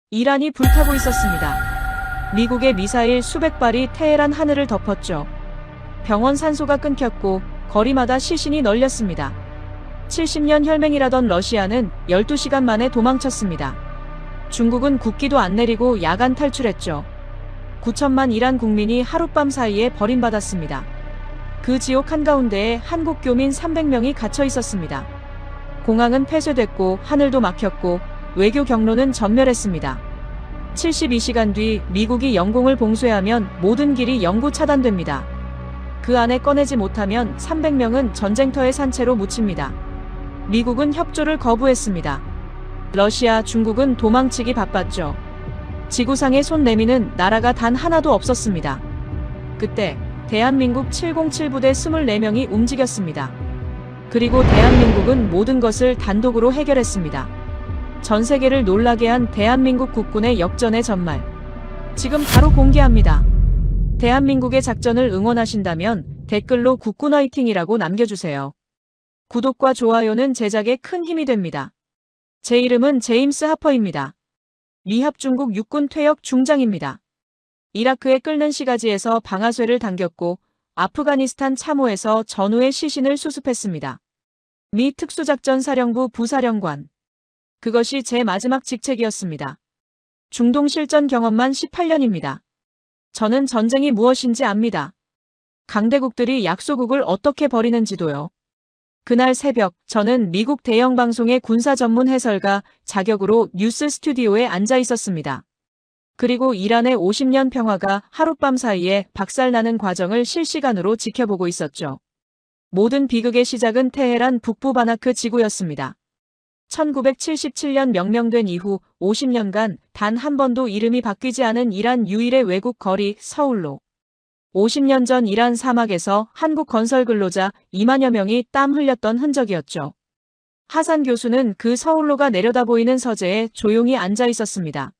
이란이 불타고 있었습니다. 미국의 미사일 수백 발이 테헤란 하늘을 덮었죠. 병원 산소가 끊겼고 거리마다 시신이 널렸습니다. 70년 혈맹이라던 러시아는 12시간 만에 도망쳤습니다. 중국은 국기도 안 내리고 야간 탈출했죠. 9천만 이란 국민이 하룻밤 사이에 버림받았습니다. 그 지옥 한가운데에 한국 교민 300명이 갇혀 있었습니다. 공항은 폐쇄됐고 하늘도 막혔고 외교 경로는 전멸했습니다. 72시간 뒤 미국이 영공을 봉쇄하면 모든 길이 영구 차단됩니다. 그 안에 꺼내지 못하면 300명은 전쟁터에 산 채로 묻힙니다. 미국은 협조를 거부했습니다. 러시아, 중국은 도망치기 바빴죠. 지구상에 손 내미는 나라가 단 하나도 없었습니다. 그때 대한민국 707부대 24명이 움직였습니다. 그리고 대한민국은 모든 것을 단독으로 해결했습니다. 전 세계를 놀라게 한 대한민국 국군의 역전의 전말. 지금 바로 공개합니다. 대한민국의 작전을 응원하신다면 댓글로 국군 화이팅이라고 남겨주세요. 구독과 좋아요는 제작에 큰 힘이 됩니다. 제 이름은 제임스 하퍼입니다. 미합 중국 육군 퇴역 중장입니다. 이라크의 끓는 시가지에서 방아쇠를 당겼고 아프가니스탄 참호에서 전우의 시신을 수습했습니다. 미 특수작전사령부 부사령관. 그것이 제 마지막 직책이었습니다. 중동 실전 경험만 18년입니다. 저는 전쟁이 무엇인지 압니다. 강대국들이 약소국을 어떻게 버리는지도요. 그날 새벽 저는 미국 대형 방송의 군사 전문 해설가 자격으로 뉴스 스튜디오에 앉아 있었습니다. 그리고 이란의 50년 평화가 하룻밤 사이에 박살나는 과정을 실시간으로 지켜보고 있었죠. 모든 비극의 시작은 테헤란 북부 바나크 지구였습니다. 1977년 명명된 이후 50년간 단 한 번도 이름이 바뀌지 않은 이란 유일의 외국 거리 서울로. 50년 전 이란 사막에서 한국 건설 근로자 2만여 명이 땀 흘렸던 흔적이었죠. 하산 교수는 그 서울로가 내려다 보이는 서재에 조용히 앉아 있었습니다.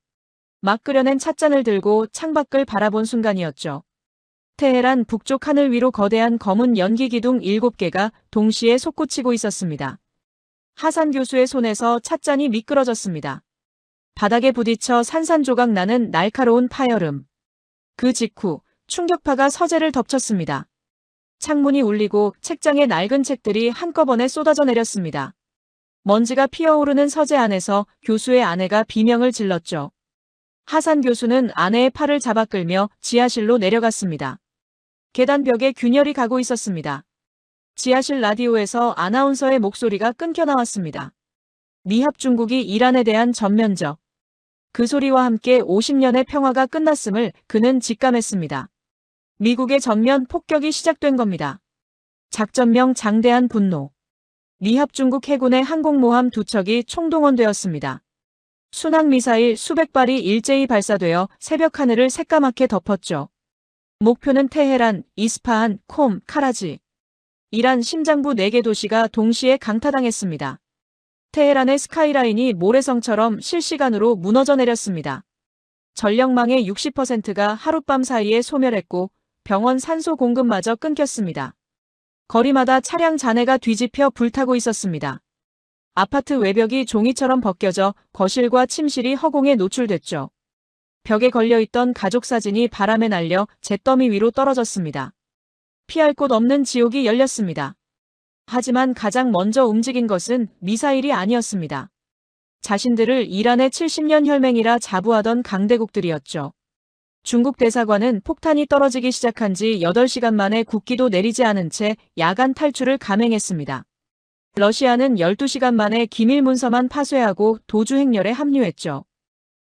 막 끓여낸 찻잔을 들고 창밖을 바라본 순간이었죠. 테헤란 북쪽 하늘 위로 거대한 검은 연기 기둥 7개가 동시에 솟구치고 있었습니다. 하산 교수의 손에서 찻잔이 미끄러졌습니다. 바닥에 부딪혀 산산조각 나는 날카로운 파열음. 그 직후 충격파가 서재를 덮쳤습니다. 창문이 울리고 책장에 낡은 책들이 한꺼번에 쏟아져 내렸습니다. 먼지가 피어오르는 서재 안에서 교수의 아내가 비명을 질렀죠. 하산 교수는 아내의 팔을 잡아 끌며 지하실로 내려갔습니다. 계단벽에 균열이 가고 있었습니다. 지하실 라디오에서 아나운서의 목소리가 끊겨 나왔습니다. 미합 중국이 이란에 대한 전면적. 그 소리와 함께 50년의 평화가 끝났음을 그는 직감했습니다. 미국의 전면 폭격이 시작된 겁니다. 작전명 장대한 분노. 미합 중국 해군의 항공모함 2척이 총동원되었습니다. 순항미사일 수백 발이 일제히 발사되어 새벽 하늘을 새까맣게 덮었죠. 목표는 테헤란, 이스파한, 콤, 카라지. 이란 심장부 4개 도시가 동시에 강타당했습니다. 테헤란의 스카이라인이 모래성처럼 실시간으로 무너져 내렸습니다. 전력망의 60%가 하룻밤 사이에 소멸했고 병원 산소 공급마저 끊겼습니다. 거리마다 차량 잔해가 뒤집혀 불타고 있었습니다. 아파트 외벽이 종이처럼 벗겨져 거실과 침실이 허공에 노출됐죠. 벽에 걸려있던 가족 사진이 바람에 날려 잿더미 위로 떨어졌습니다. 피할 곳 없는 지옥이 열렸습니다. 하지만 가장 먼저 움직인 것은 미사일이 아니었습니다. 자신들을 이란의 70년 혈맹이라 자부하던 강대국들이었죠. 중국 대사관은 폭탄이 떨어지기 시작한 지 8시간 만에 국기도 내리지 않은 채 야간 탈출을 감행했습니다. 러시아는 12시간 만에 기밀 문서만 파쇄하고 도주 행렬에 합류했죠.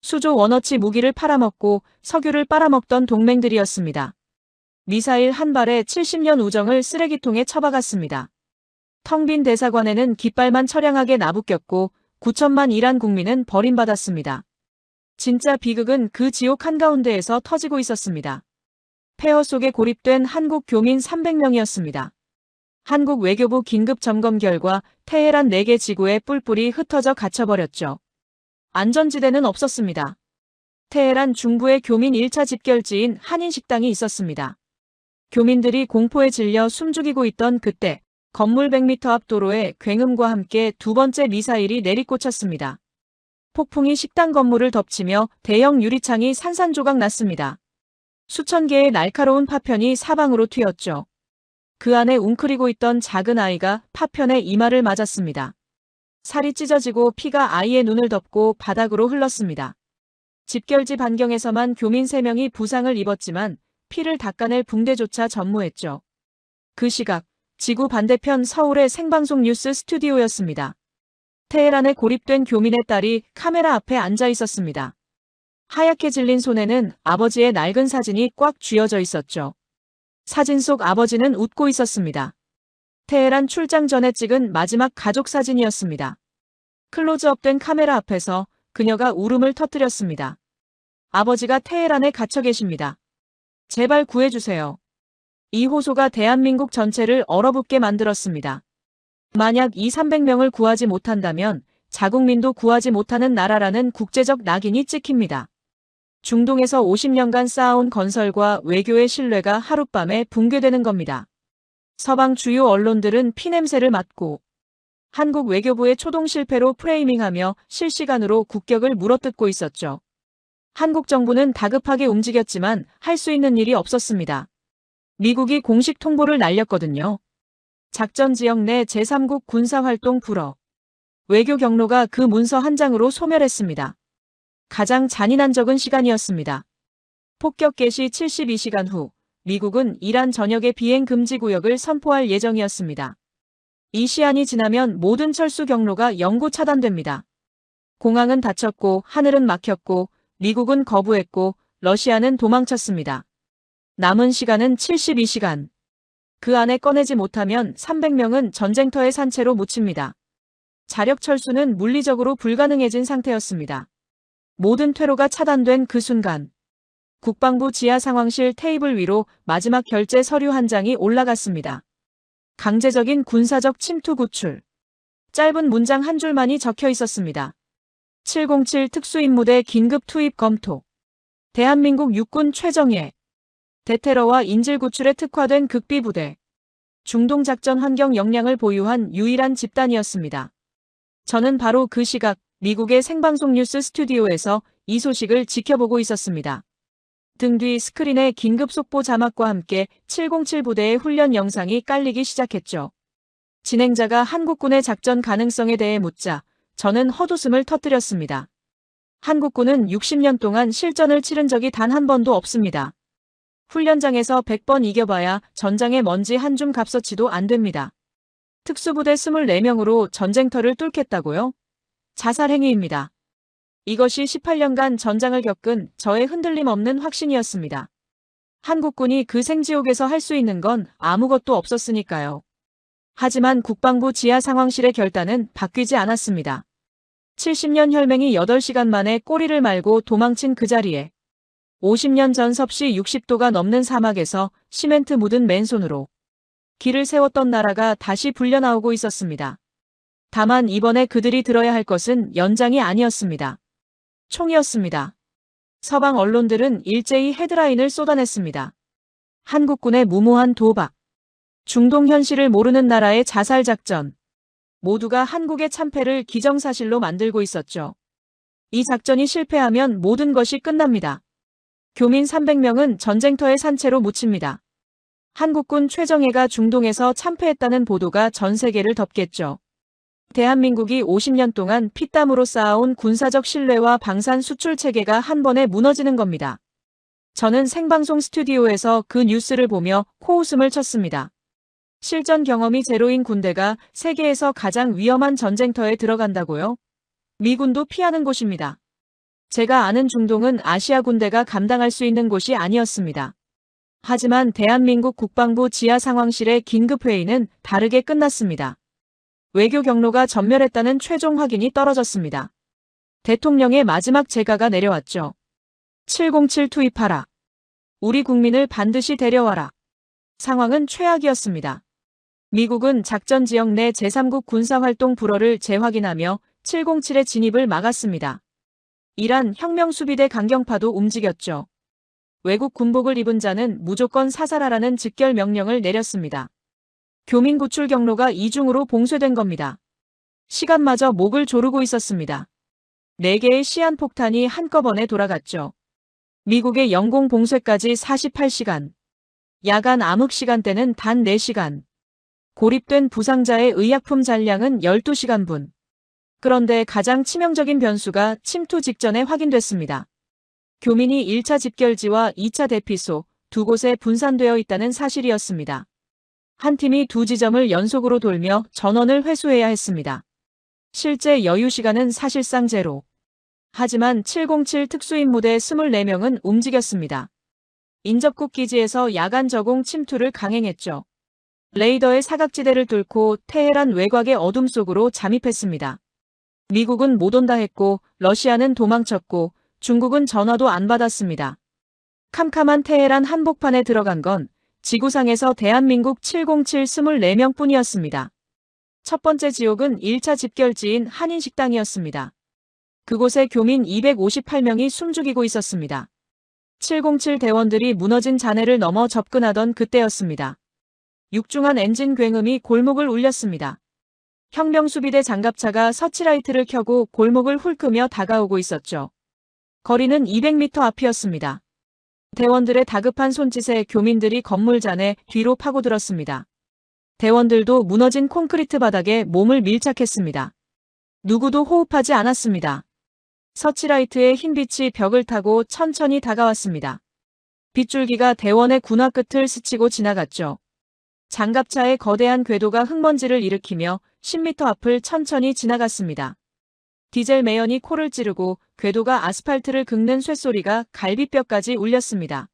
수조 원어치 무기를 팔아먹고 석유를 빨아먹던 동맹들이었습니다. 미사일 한 발에 70년 우정을 쓰레기통에 처박았습니다. 텅 빈 대사관에는 깃발만 처량하게 나부꼈고 9천만 이란 국민은 버림받았습니다. 진짜 비극은 그 지옥 한가운데에서 터지고 있었습니다. 폐허 속에 고립된 한국 교민 300명이었습니다. 한국 외교부 긴급 점검 결과 테헤란 4개 지구에 뿔뿔이 흩어져 갇혀버렸죠. 안전지대는 없었습니다. 테헤란 중부의 교민 1차 집결지인 한인식당이 있었습니다. 교민들이 공포에 질려 숨죽이고 있던 그때 건물 100m 앞 도로에 굉음과 함께 두 번째 미사일이 내리꽂혔습니다. 폭풍이 식당 건물을 덮치며 대형 유리창이 산산조각 났습니다. 수천 개의 날카로운 파편이 사방으로 튀었죠. 그 안에 웅크리고 있던 작은 아이가 파편의 이마를 맞았습니다. 살이 찢어지고 피가 아이의 눈을 덮고 바닥으로 흘렀습니다. 집결지 반경에서만 교민 3명이 부상을 입었지만 피를 닦아낼 붕대조차 전무했죠. 그 시각 지구 반대편 서울의 생방송 뉴스 스튜디오였습니다. 테헤란에 고립된 교민의 딸이 카메라 앞에 앉아 있었습니다. 하얗게 질린 손에는 아버지의 낡은 사진이 꽉 쥐어져 있었죠. 사진 속 아버지는 웃고 있었습니다. 테헤란 출장 전에 찍은 마지막 가족 사진이었습니다. 클로즈업된 카메라 앞에서 그녀가 울음을 터뜨렸습니다. 아버지가 테헤란에 갇혀 계십니다. 제발 구해주세요. 이 호소가 대한민국 전체를 얼어붙게 만들었습니다. 만약 200~300명을 구하지 못한다면 자국민도 구하지 못하는 나라라는 국제적 낙인이 찍힙니다. 중동에서 50년간 쌓아온 건설과 외교의 신뢰가 하룻밤에 붕괴되는 겁니다. 서방 주요 언론들은 피냄새를 맡고 한국 외교부의 초동 실패로 프레이밍하며 실시간으로 국격을 물어뜯고 있었죠. 한국 정부는 다급하게 움직였지만 할 수 있는 일이 없었습니다. 미국이 공식 통보를 날렸거든요. 작전 지역 내 제3국 군사활동 불허. 외교 경로가 그 문서 한 장으로 소멸했습니다. 가장 잔인한 적은 시간이었습니다. 폭격 개시 72시간 후 미국은 이란 전역의 비행 금지 구역을 선포할 예정이었습니다. 이 시한이 지나면 모든 철수 경로가 영구 차단됩니다. 공항은 닫혔고 하늘은 막혔고 미국은 거부했고 러시아는 도망쳤습니다. 남은 시간은 72시간. 그 안에 꺼내지 못하면 300명은 전쟁터의 산채로 묻힙니다. 자력 철수는 물리적으로 불가능해진 상태였습니다. 모든 퇴로가 차단된 그 순간 국방부 지하 상황실 테이블 위로 마지막 결제 서류 한 장이 올라갔습니다. 강제적인 군사적 침투 구출. 짧은 문장 한 줄만이 적혀 있었습니다. 707 특수임무대 긴급 투입 검토. 대한민국 육군 최정예. 대테러와 인질 구출에 특화된 극비부대. 중동 작전 환경 역량을 보유한 유일한 집단이었습니다. 저는 바로 그 시각 미국의 생방송 뉴스 스튜디오에서 이 소식을 지켜보고 있었습니다. 등 뒤 스크린에 긴급 속보 자막과 함께 707 부대의 훈련 영상이 깔리기 시작했죠. 진행자가 한국군의 작전 가능성에 대해 묻자 저는 헛웃음을 터뜨렸습니다. 한국군은 60년 동안 실전을 치른 적이 단 한 번도 없습니다. 훈련장에서 100번 이겨봐야 전장의 먼지 한 줌 값어치도 안 됩니다. 특수부대 24명으로 전쟁터를 뚫겠다고요? 자살 행위입니다. 이것이 18년간 전장을 겪은 저의 흔들림 없는 확신이었습니다. 한국군이 그 생지옥에서 할 수 있는 건 아무것도 없었으니까요. 하지만 국방부 지하 상황실의 결단은 바뀌지 않았습니다. 70년 혈맹이 8시간 만에 꼬리를 말고 도망친 그 자리에 50년 전 섭씨 60도가 넘는 사막에서 시멘트 묻은 맨손으로 길을 세웠던 나라가 다시 불려나오고 있었습니다. 다만 이번에 그들이 들어야 할 것은 연장이 아니었습니다. 총이었습니다. 서방 언론들은 일제히 헤드라인을 쏟아냈습니다. 한국군의 무모한 도박, 중동 현실을 모르는 나라의 자살작전, 모두가 한국의 참패를 기정사실로 만들고 있었죠. 이 작전이 실패하면 모든 것이 끝납니다. 교민 300명은 전쟁터의 산채로 묻힙니다. 한국군 최정예가 중동에서 참패했다는 보도가 전 세계를 덮겠죠. 대한민국이 50년 동안 피땀으로 쌓아온 군사적 신뢰와 방산 수출 체계가 한 번에 무너지는 겁니다. 저는 생방송 스튜디오에서 그 뉴스를 보며 코웃음을 쳤습니다. 실전 경험이 제로인 군대가 세계에서 가장 위험한 전쟁터에 들어간다고요? 미군도 피하는 곳입니다. 제가 아는 중동은 아시아 군대가 감당할 수 있는 곳이 아니었습니다. 하지만 대한민국 국방부 지하 상황실의 긴급회의는 다르게 끝났습니다. 외교 경로가 전멸했다는 최종 확인이 떨어졌습니다. 대통령의 마지막 재가가 내려왔죠. 707 투입하라. 우리 국민을 반드시 데려와라. 상황은 최악이었습니다. 미국은 작전 지역 내 제3국 군사활동 불허를 재확인하며 707의 진입을 막았습니다. 이란 혁명수비대 강경파도 움직였죠. 외국 군복을 입은 자는 무조건 사살하라는 직결 명령을 내렸습니다. 교민 구출 경로가 이중으로 봉쇄된 겁니다. 시간마저 목을 조르고 있었습니다. 4개의 시한폭탄이 한꺼번에 돌아갔죠. 미국의 영공 봉쇄까지 48시간. 야간 암흑 시간대는 단 4시간. 고립된 부상자의 의약품 잔량은 12시간분. 그런데 가장 치명적인 변수가 침투 직전에 확인됐습니다. 교민이 1차 집결지와 2차 대피소 두 곳에 분산되어 있다는 사실이었습니다. 한 팀이 두 지점을 연속으로 돌며 전원을 회수해야 했습니다. 실제 여유 시간은 사실상 제로. 하지만 707 특수임무대 24명은 움직였습니다. 인접국 기지에서 야간 저공 침투를 강행했죠. 레이더의 사각지대를 뚫고 테헤란 외곽의 어둠 속으로 잠입했습니다. 미국은 못 온다 했고 러시아는 도망쳤고 중국은 전화도 안 받았습니다. 캄캄한 테헤란 한복판에 들어간 건 지구상에서 대한민국 707 24명뿐이었습니다. 첫 번째 지옥은 1차 집결지인 한인식당이었습니다. 그곳에 교민 258명이 숨죽이고 있었습니다. 707 대원들이 무너진 잔해를 넘어 접근하던 그때였습니다. 육중한 엔진 굉음이 골목을 울렸습니다. 혁명수비대 장갑차가 서치라이트를 켜고 골목을 훑으며 다가오고 있었죠. 거리는 200m 앞이었습니다. 대원들의 다급한 손짓에 교민들이 건물 잔해 뒤로 파고들었습니다. 대원들도 무너진 콘크리트 바닥에 몸을 밀착했습니다. 누구도 호흡하지 않았습니다. 서치라이트의 흰빛이 벽을 타고 천천히 다가왔습니다. 빗줄기가 대원의 군화 끝을 스치고 지나갔죠. 장갑차의 거대한 궤도가 흙먼지를 일으키며 10m 앞을 천천히 지나갔습니다. 디젤 매연이 코를 찌르고 궤도가 아스팔트를 긁는 쇳소리가 갈비뼈까지 울렸습니다.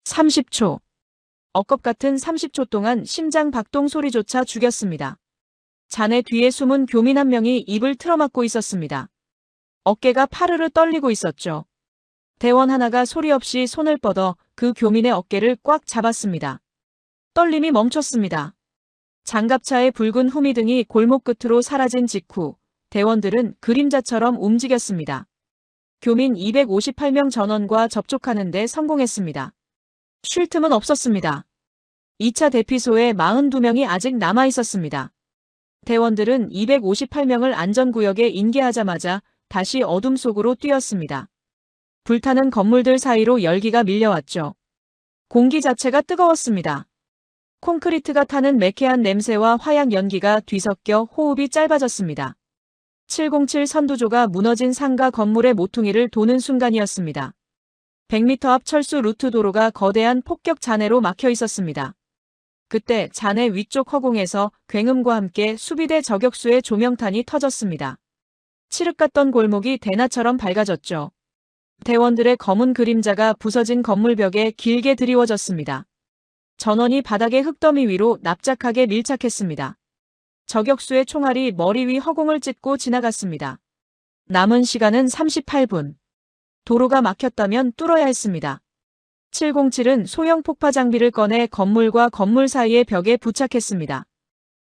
30초. 억겁 같은 30초 동안 심장 박동 소리조차 죽였습니다. 잔해 뒤에 숨은 교민 한 명이 입을 틀어막고 있었습니다. 어깨가 파르르 떨리고 있었죠. 대원 하나가 소리 없이 손을 뻗어 그 교민의 어깨를 꽉 잡았습니다. 떨림이 멈췄습니다. 장갑차의 붉은 후미등이 골목 끝으로 사라진 직후 대원들은 그림자처럼 움직였습니다. 교민 258명 전원과 접촉하는 데 성공했습니다. 쉴 틈은 없었습니다. 2차 대피소에 42명이 아직 남아 있었습니다. 대원들은 258명을 안전구역에 인계하자마자 다시 어둠 속으로 뛰었습니다. 불타는 건물들 사이로 열기가 밀려왔죠. 공기 자체가 뜨거웠습니다. 콘크리트가 타는 매캐한 냄새와 화약 연기가 뒤섞여 호흡이 짧아졌습니다. 707 선두조가 무너진 상가 건물의 모퉁이를 도는 순간이었습니다. 100m 앞 철수 루트 도로가 거대한 폭격 잔해로 막혀 있었습니다. 그때 잔해 위쪽 허공에서 굉음과 함께 수비대 저격수의 조명탄이 터졌습니다. 칠흑 같던 골목이 대나처럼 밝아졌죠. 대원들의 검은 그림자가 부서진 건물벽에 길게 드리워졌습니다. 전원이 바닥의 흙더미 위로 납작하게 밀착했습니다. 저격수의 총알이 머리 위 허공을 찢고 지나갔습니다. 남은 시간은 38분. 도로가 막혔다면 뚫어야 했습니다. 707은 소형 폭파 장비를 꺼내 건물과 건물 사이의 벽에 부착했습니다.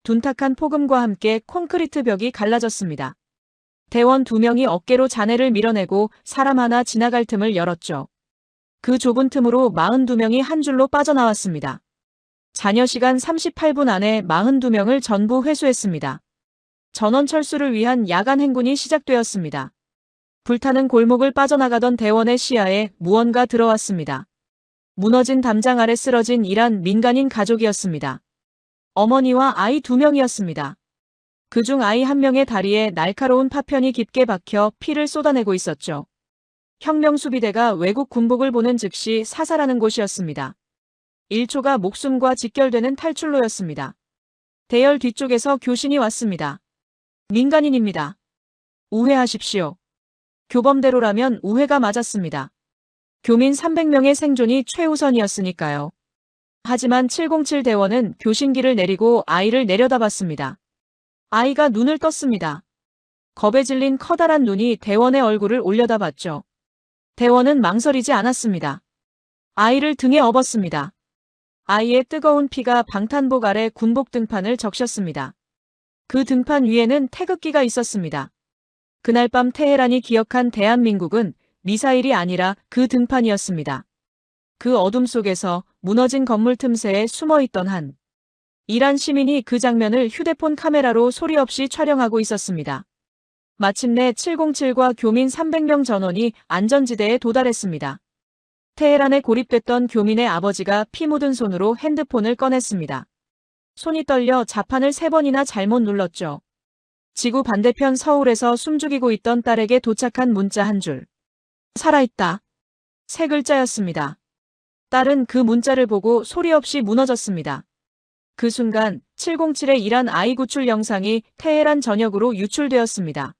둔탁한 폭음과 함께 콘크리트 벽이 갈라졌습니다. 대원 2명이 어깨로 잔해를 밀어내고 사람 하나 지나갈 틈을 열었죠. 그 좁은 틈으로 42명이 한 줄로 빠져나왔습니다. 잔여 시간 38분 안에 42명을 전부 회수했습니다. 전원 철수를 위한 야간 행군이 시작되었습니다. 불타는 골목을 빠져나가던 대원의 시야에 무언가 들어왔습니다. 무너진 담장 아래 쓰러진 이란 민간인 가족이었습니다. 어머니와 아이 2명이었습니다. 그중 아이 1명의 다리에 날카로운 파편이 깊게 박혀 피를 쏟아내고 있었죠. 혁명수비대가 외국 군복을 보는 즉시 사살하는 곳이었습니다. 1초가 목숨과 직결되는 탈출로였습니다. 대열 뒤쪽에서 교신이 왔습니다. 민간인입니다. 우회하십시오. 교범대로라면 우회가 맞았습니다. 교민 300명의 생존이 최우선이었으니까요. 하지만 707 대원은 교신기를 내리고 아이를 내려다봤습니다. 아이가 눈을 떴습니다. 겁에 질린 커다란 눈이 대원의 얼굴을 올려다봤죠. 대원은 망설이지 않았습니다. 아이를 등에 업었습니다. 아이의 뜨거운 피가 방탄복 아래 군복 등판을 적셨습니다. 그 등판 위에는 태극기가 있었습니다. 그날 밤 테헤란이 기억한 대한민국은 미사일이 아니라 그 등판이었습니다. 그 어둠 속에서 무너진 건물 틈새에 숨어있던 한 이란 시민이 그 장면을 휴대폰 카메라로 소리 없이 촬영하고 있었습니다. 마침내 707과 교민 300명 전원이 안전지대에 도달했습니다. 테헤란에 고립됐던 교민의 아버지가 피 묻은 손으로 핸드폰을 꺼냈습니다. 손이 떨려 자판을 3번이나 잘못 눌렀죠. 지구 반대편 서울에서 숨죽이고 있던 딸에게 도착한 문자 한 줄. 살아있다. 3글자였습니다. 딸은 그 문자를 보고 소리 없이 무너졌습니다. 그 순간 707의 이란 아이 구출 영상이 테헤란 전역으로 유출되었습니다.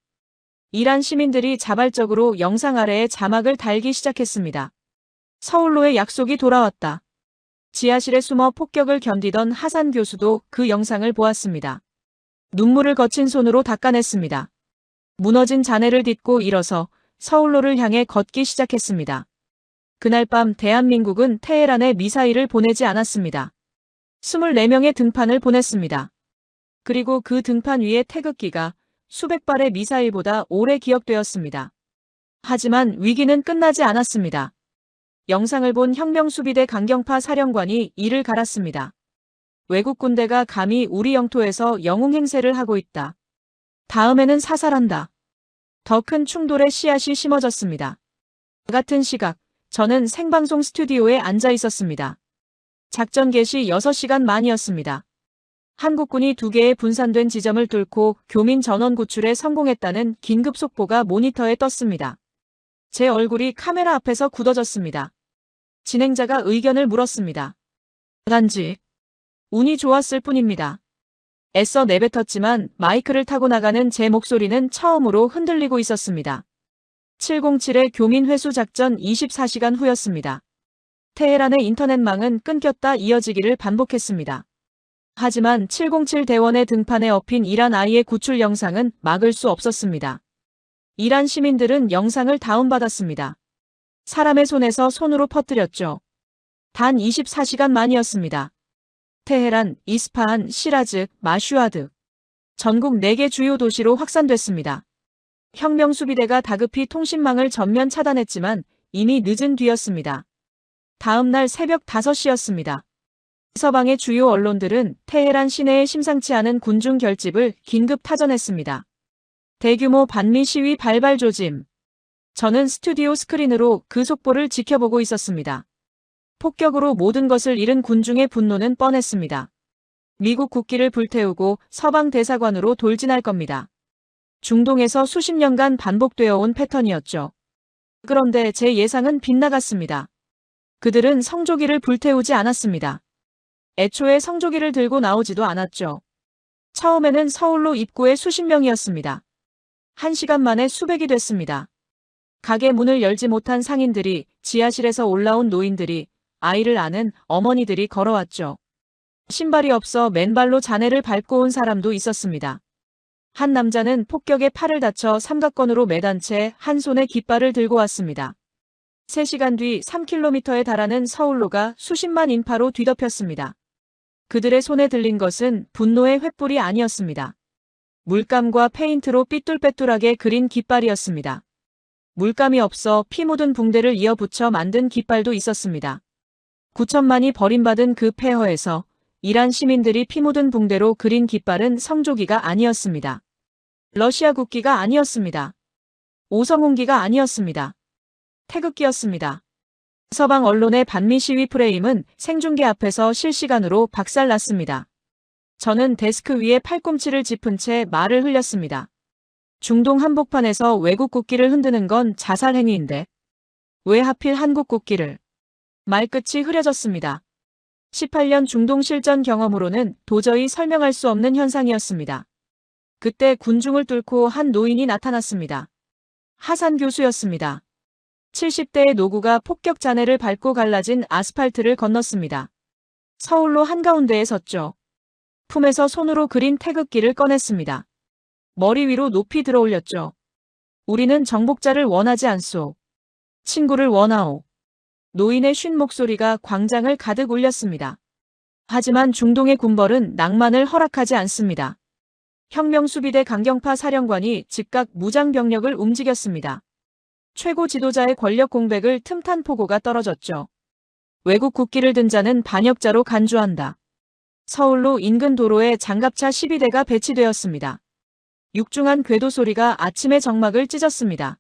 이란 시민들이 자발적으로 영상 아래에 자막을 달기 시작했습니다. 서울로의 약속이 돌아왔다. 지하실에 숨어 폭격을 견디던 하산 교수도 그 영상을 보았습니다. 눈물을 거친 손으로 닦아냈습니다. 무너진 잔해를 딛고 일어서 서울로를 향해 걷기 시작했습니다. 그날 밤 대한민국은 테헤란에 미사일을 보내지 않았습니다. 24명의 등판을 보냈습니다. 그리고 그 등판 위에 태극기가 수백 발의 미사일보다 오래 기억되었습니다. 하지만 위기는 끝나지 않았습니다. 영상을 본 혁명수비대 강경파 사령관이 이를 갈았습니다. 외국 군대가 감히 우리 영토에서 영웅 행세를 하고 있다. 다음에는 사살한다. 더 큰 충돌의 씨앗이 심어졌습니다. 같은 시각, 저는 생방송 스튜디오에 앉아 있었습니다. 작전 개시 6시간 만이었습니다. 한국군이 2개의 분산된 지점을 뚫고 교민 전원 구출에 성공했다는 긴급 속보가 모니터에 떴습니다. 제 얼굴이 카메라 앞에서 굳어졌습니다. 진행자가 의견을 물었습니다. 단지 운이 좋았을 뿐입니다. 애써 내뱉었지만 마이크를 타고 나가는 제 목소리는 처음으로 흔들리고 있었습니다. 707의 교민 회수 작전 24시간 후였습니다. 테헤란의 인터넷망은 끊겼다 이어지기를 반복했습니다. 하지만 707 대원의 등판에 업힌 이란 아이의 구출 영상은 막을 수 없었습니다. 이란 시민들은 영상을 다운받았습니다. 사람의 손에서 손으로 퍼뜨렸죠. 단 24시간 만이었습니다. 테헤란, 이스파한, 시라즈, 마슈아드. 전국 4개 주요 도시로 확산됐습니다. 혁명수비대가 다급히 통신망을 전면 차단했지만 이미 늦은 뒤였습니다. 다음 날 새벽 5시였습니다. 서방의 주요 언론들은 테헤란 시내에 심상치 않은 군중 결집을 긴급 타전했습니다. 대규모 반미 시위 발발 조짐. 저는 스튜디오 스크린으로 그 속보를 지켜보고 있었습니다. 폭격으로 모든 것을 잃은 군중의 분노는 뻔했습니다. 미국 국기를 불태우고 서방 대사관으로 돌진할 겁니다. 중동에서 수십 년간 반복되어 온 패턴이었죠. 그런데 제 예상은 빗나갔습니다. 그들은 성조기를 불태우지 않았습니다. 애초에 성조기를 들고 나오지도 않았죠. 처음에는 서울로 입구에 수십 명이었습니다. 1시간 만에 수백이 됐습니다. 가게 문을 열지 못한 상인들이, 지하실에서 올라온 노인들이, 아이를 아는 어머니들이 걸어왔죠. 신발이 없어 맨발로 잔해를 밟고 온 사람도 있었습니다. 한 남자는 폭격에 팔을 다쳐 삼각건으로 매단 채 한 손에 깃발을 들고 왔습니다. 3시간 뒤 3km에 달하는 서울로가 수십만 인파로 뒤덮였습니다. 그들의 손에 들린 것은 분노의 횃불이 아니었습니다. 물감과 페인트로 삐뚤빼뚤하게 그린 깃발이었습니다. 물감이 없어 피 묻은 붕대를 이어붙여 만든 깃발도 있었습니다. 9천만이 버림받은 그 폐허에서 이란 시민들이 피 묻은 붕대로 그린 깃발은 성조기가 아니었습니다. 러시아 국기가 아니었습니다. 오성홍기가 아니었습니다. 태극기였습니다. 서방 언론의 반미 시위 프레임은 생중계 앞에서 실시간으로 박살났습니다. 저는 데스크 위에 팔꿈치를 짚은 채 말을 흘렸습니다. 중동 한복판에서 외국 국기를 흔드는 건 자살 행위인데 왜 하필 한국 국기를? 말끝이 흐려졌습니다. 18년 중동 실전 경험으로는 도저히 설명할 수 없는 현상이었습니다. 그때 군중을 뚫고 한 노인이 나타났습니다. 하산 교수였습니다. 70대의 노구가 폭격 잔해를 밟고 갈라진 아스팔트를 건넜습니다. 서울로 한가운데에 섰죠. 품에서 손으로 그린 태극기를 꺼냈습니다. 머리 위로 높이 들어올렸죠. 우리는 정복자를 원하지 않소. 친구를 원하오. 노인의 쉰 목소리가 광장을 가득 울렸습니다. 하지만 중동의 군벌은 낭만을 허락하지 않습니다. 혁명수비대 강경파 사령관이 즉각 무장병력을 움직였습니다. 최고 지도자의 권력 공백을 틈탄 포고가 떨어졌죠. 외국 국기를 든 자는 반역자로 간주한다. 서울로 인근 도로에 장갑차 12대가 배치되었습니다. 육중한 궤도 소리가 아침의 정막을 찢었습니다.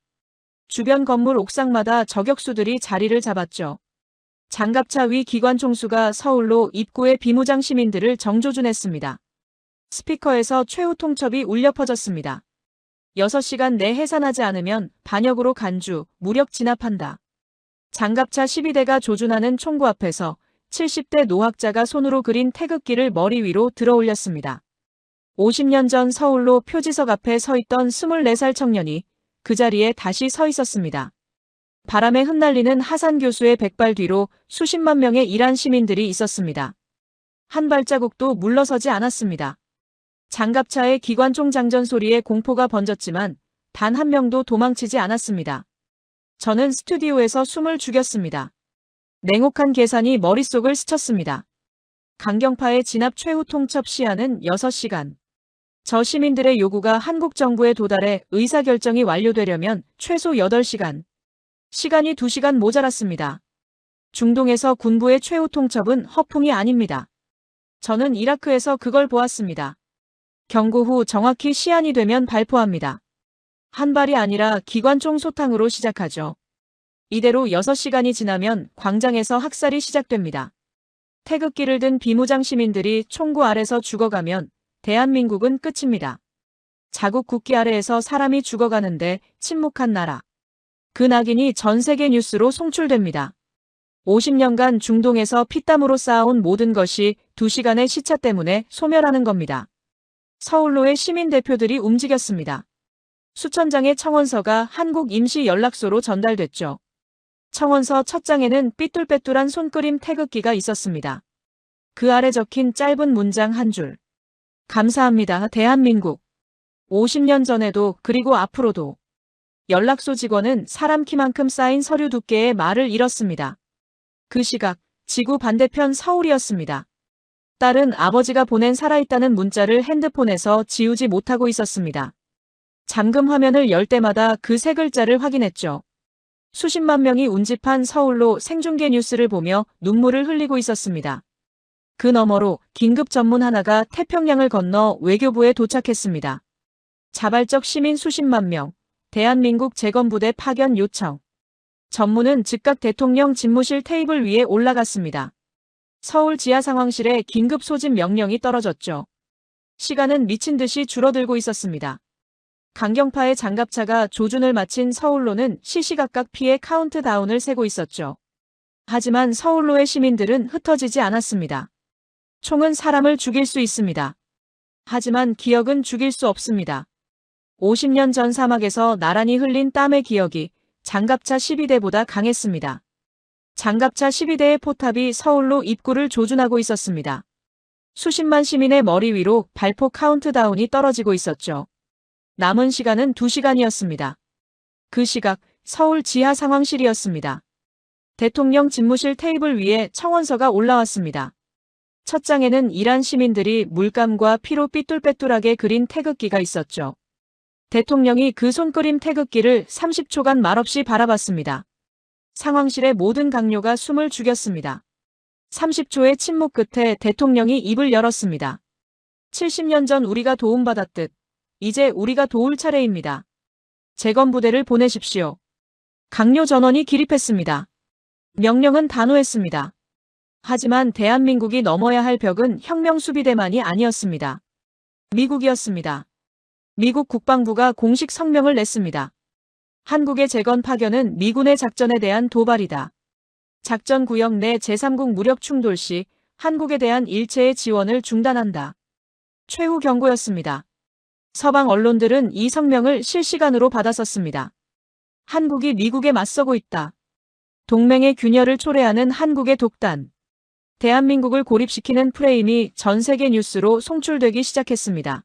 주변 건물 옥상마다 저격수들이 자리를 잡았죠. 장갑차 위 기관 총수가 서울로 입구의 비무장 시민들을 정조준했습니다. 스피커에서 최후 통첩이 울려 퍼졌습니다. 6시간 내 해산하지 않으면 반역으로 간주, 무력 진압한다. 장갑차 12대가 조준하는 총구 앞에서 70대 노학자가 손으로 그린 태극기를 머리 위로 들어 올렸습니다. 50년 전 서울로 표지석 앞에 서 있던 24살 청년이 그 자리에 다시 서 있었습니다. 바람에 흩날리는 하산 교수의 백발 뒤로 수십만 명의 이란 시민들이 있었습니다. 한 발자국도 물러서지 않았습니다. 장갑차의 기관총 장전 소리에 공포가 번졌지만 단 한 명도 도망치지 않았습니다. 저는 스튜디오에서 숨을 죽였습니다. 냉혹한 계산이 머릿속을 스쳤습니다. 강경파의 진압 최후 통첩 시한은 6시간. 저 시민들의 요구가 한국 정부에 도달해 의사결정이 완료되려면 최소 8시간. 시간이 2시간 모자랐습니다. 중동에서 군부의 최후 통첩은 허풍이 아닙니다. 저는 이라크에서 그걸 보았습니다. 경고 후 정확히 시한이 되면 발포합니다. 한 발이 아니라 기관총 소탕으로 시작하죠. 이대로 6시간이 지나면 광장에서 학살이 시작됩니다. 태극기를 든 비무장 시민들이 총구 아래서 죽어가면 대한민국은 끝입니다. 자국 국기 아래에서 사람이 죽어가는데 침묵한 나라. 그 낙인이 전 세계 뉴스로 송출됩니다. 50년간 중동에서 피땀으로 쌓아온 모든 것이 2시간의 시차 때문에 소멸하는 겁니다. 서울로의 시민 대표들이 움직였습니다. 수천 장의 청원서가 한국 임시 연락소로 전달됐죠. 청원서 첫 장에는 삐뚤빼뚤한 손그림 태극기가 있었습니다. 그 아래 적힌 짧은 문장 한 줄. 감사합니다, 대한민국. 50년 전에도 그리고 앞으로도. 연락소 직원은 사람 키만큼 쌓인 서류 두께의 말을 잃었습니다. 그 시각, 지구 반대편 서울이었습니다. 딸은 아버지가 보낸 살아있다는 문자를 핸드폰에서 지우지 못하고 있었습니다. 잠금 화면을 열 때마다 그 세 글자를 확인했죠. 수십만 명이 운집한 서울로 생중계 뉴스를 보며 눈물을 흘리고 있었습니다. 그 너머로 긴급 전문 하나가 태평양을 건너 외교부에 도착했습니다. 자발적 시민 수십만 명, 대한민국 재건부대 파견 요청. 전문은 즉각 대통령 집무실 테이블 위에 올라갔습니다. 서울 지하상황실에 긴급 소집 명령이 떨어졌죠. 시간은 미친 듯이 줄어들고 있었습니다. 강경파의 장갑차가 조준을 마친 서울로는 시시각각 피해 카운트다운을 세고 있었죠. 하지만 서울로의 시민들은 흩어지지 않았습니다. 총은 사람을 죽일 수 있습니다. 하지만 기억은 죽일 수 없습니다. 50년 전 사막에서 나란히 흘린 땀의 기억이 장갑차 12대보다 강했습니다. 장갑차 12대의 포탑이 서울로 입구를 조준하고 있었습니다. 수십만 시민의 머리 위로 발포 카운트다운이 떨어지고 있었죠. 남은 시간은 2시간이었습니다. 그 시각 서울 지하 상황실이었습니다. 대통령 집무실 테이블 위에 청원서가 올라왔습니다. 첫 장에는 이란 시민들이 물감과 피로 삐뚤빼뚤하게 그린 태극기가 있었죠. 대통령이 그 손그림 태극기를 30초간 말없이 바라봤습니다. 상황실의 모든 강요가 숨을 죽였습니다. 30초의 침묵 끝에 대통령이 입을 열었습니다. 70년 전 우리가 도움받았듯 이제 우리가 도울 차례입니다. 재건부대를 보내십시오. 강요 전원이 기립했습니다. 명령은 단호했습니다. 하지만 대한민국이 넘어야 할 벽은 혁명수비대만이 아니었습니다. 미국이었습니다. 미국 국방부가 공식 성명을 냈습니다. 한국의 재건 파견은 미군의 작전에 대한 도발이다. 작전 구역 내 제3국 무력 충돌 시 한국에 대한 일체의 지원을 중단한다. 최후 경고였습니다. 서방 언론들은 이 성명을 실시간으로 받아썼습니다. 한국이 미국에 맞서고 있다. 동맹의 균열을 초래하는 한국의 독단. 대한민국을 고립시키는 프레임이 전 세계 뉴스로 송출되기 시작했습니다.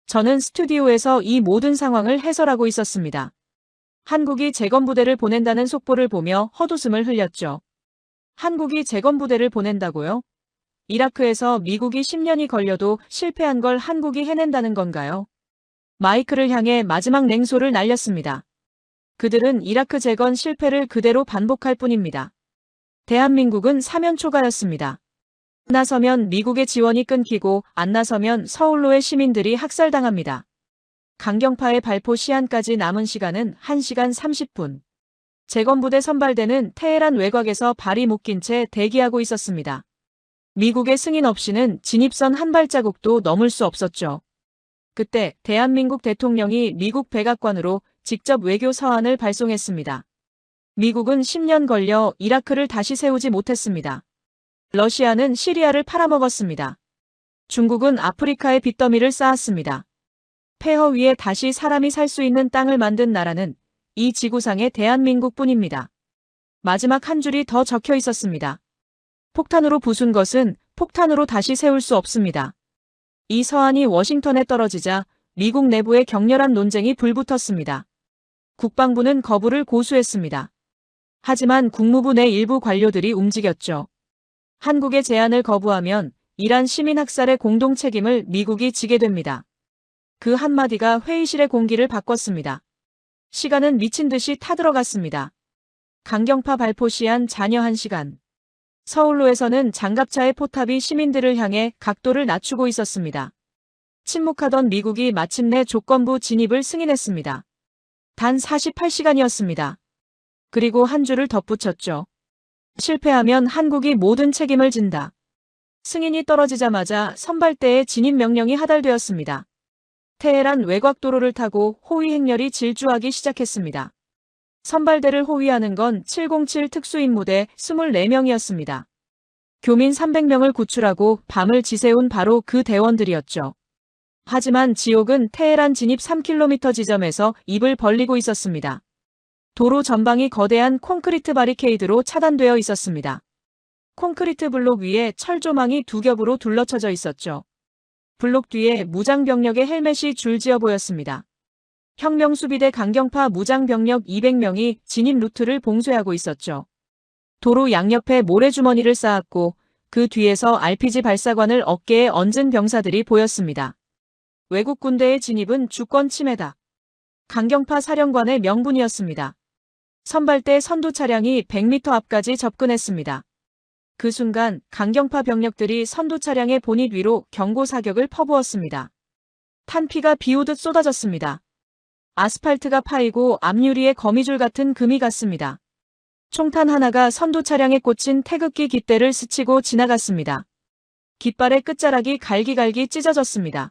저는 스튜디오에서 이 모든 상황을 해설하고 있었습니다. 한국이 재건부대를 보낸다는 속보를 보며 헛웃음을 흘렸죠. 한국이 재건부대를 보낸다고요? 이라크에서 미국이 10년이 걸려도 실패한 걸 한국이 해낸다는 건가요? 마이크를 향해 마지막 냉소를 날렸습니다. 그들은 이라크 재건 실패를 그대로 반복할 뿐입니다. 대한민국은 사면초가였습니다. 나서면 미국의 지원이 끊기고 안 나서면 서울로의 시민들이 학살당합니다. 강경파의 발포 시한까지 남은 시간은 1시간 30분. 재건부대 선발대는 테헤란 외곽에서 발이 묶인 채 대기하고 있었습니다. 미국의 승인 없이는 진입선 한 발자국도 넘을 수 없었죠. 그때 대한민국 대통령이 미국 백악관으로 직접 외교 서한을 발송했습니다. 미국은 10년 걸려 이라크를 다시 세우지 못했습니다. 러시아는 시리아를 팔아먹었습니다. 중국은 아프리카의 빚더미를 쌓았습니다. 폐허 위에 다시 사람이 살 수 있는 땅을 만든 나라는 이 지구상의 대한민국뿐입니다. 마지막 한 줄이 더 적혀 있었습니다. 폭탄으로 부순 것은 폭탄으로 다시 세울 수 없습니다. 이 서한이 워싱턴에 떨어지자 미국 내부의 격렬한 논쟁이 불붙었습니다. 국방부는 거부를 고수했습니다. 하지만 국무부 내 일부 관료들이 움직였죠. 한국의 제안을 거부하면 이란 시민 학살의 공동 책임을 미국이 지게 됩니다. 그 한마디가 회의실의 공기를 바꿨습니다. 시간은 미친 듯이 타들어갔습니다. 강경파 발포 시한 잔여 1시간. 서울로에서는 장갑차의 포탑이 시민들을 향해 각도를 낮추고 있었습니다. 침묵하던 미국이 마침내 조건부 진입을 승인했습니다. 단 48시간이었습니다. 그리고 한 줄을 덧붙였죠. 실패하면 한국이 모든 책임을 진다. 승인이 떨어지자마자 선발대의 진입 명령이 하달되었습니다. 테헤란 외곽도로를 타고 호위 행렬이 질주하기 시작했습니다. 선발대를 호위하는 건 707 특수임무대 24명이었습니다. 교민 300명을 구출하고 밤을 지새운 바로 그 대원들이었죠. 하지만 지옥은 테헤란 진입 3km 지점에서 입을 벌리고 있었습니다. 도로 전방이 거대한 콘크리트 바리케이드로 차단되어 있었습니다. 콘크리트 블록 위에 철조망이 두 겹으로 둘러쳐져 있었죠. 블록 뒤에 무장병력의 헬멧이 줄지어 보였습니다. 혁명수비대 강경파 무장병력 200명이 진입 루트를 봉쇄하고 있었죠. 도로 양옆에 모래주머니를 쌓았고 그 뒤에서 RPG 발사관을 어깨에 얹은 병사들이 보였습니다. 외국 군대의 진입은 주권 침해다. 강경파 사령관의 명분이었습니다. 선발대 선두 차량이 100m 앞까지 접근했습니다. 그 순간 강경파 병력들이 선두 차량의 보닛 위로 경고 사격을 퍼부었습니다. 탄피가 비오듯 쏟아졌습니다. 아스팔트가 파이고 앞유리에 거미줄 같은 금이 갔습니다. 총탄 하나가 선두 차량에 꽂힌 태극기 깃대를 스치고 지나갔습니다. 깃발의 끝자락이 갈기갈기 찢어졌습니다.